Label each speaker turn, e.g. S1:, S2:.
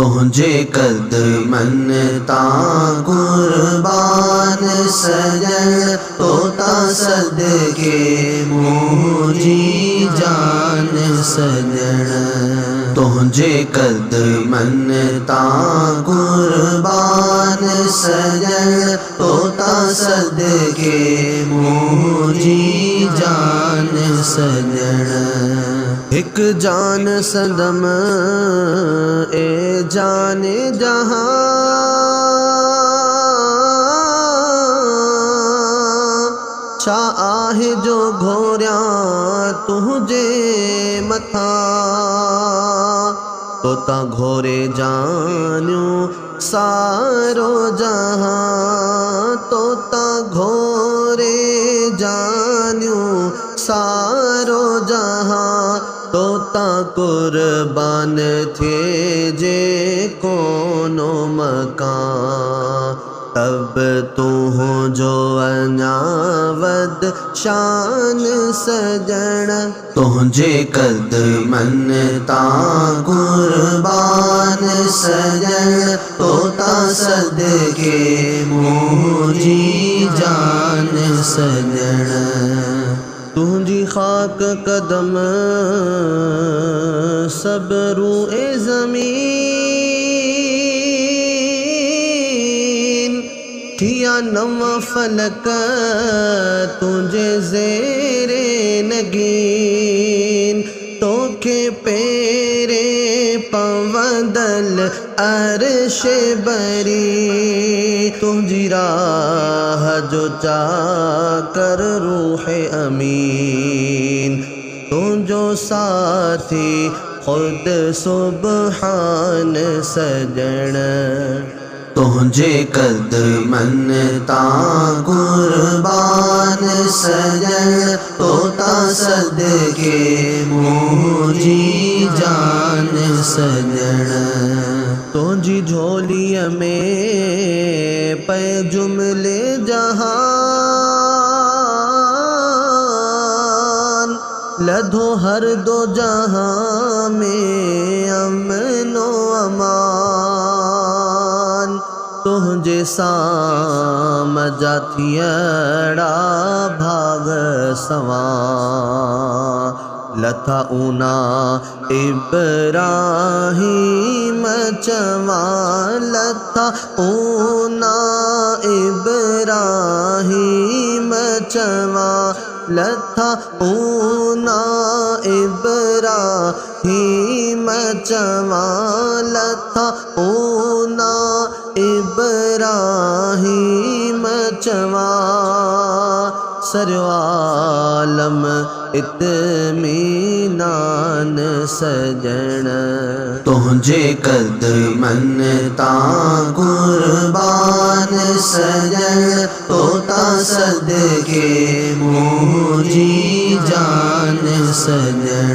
S1: तुझे कदमन तां कुर्बान सजन तोता सदके मुझी जान सजन तुझे कदमन तां कुर्बान सजन तोता सदके मुझी जान सजन एक जान सदम ए जाने जहां छा आहे जो घोरिया तुझे मथा तोता घोरे जानियो सारो जहां तोता घोरे जानियो सारो जहां तोता कुर्बान थे जे कोनो मकान तब तू हो जो अनावद शान सजन तुझे कदमन तां कुर्बान सजन तोता सदके मुझी जान सजन तुझी खाक कदम सबरू ए ज़मीन थिया नवा फलक तुझे ज़ेरे नगीन तोखे पेरे पवंदल अर्श बरी तुझी राह जो चाकर रूह अमीन तुझो साथी खुद सुबहान सजन तुझे कदमन तां कुर्बान सजन तोता सदके मुझी जान सजन तुझी झोलीअ में पे जुमले जहान लधो हर दो जहां में अमनो अमान तुझे साम जाथियड़ा भाग सवा लथा ऊना इब्राहिम चवा लथा ऊना इब्राहिम चवा लथा ऊना इब्राहिम चवा लथा ऊना इब्राहिम चवा सरवालम इत्मीनान सजन तुझे कदमन तां कुर्बान सजन तोता सदके मुझी जान सजन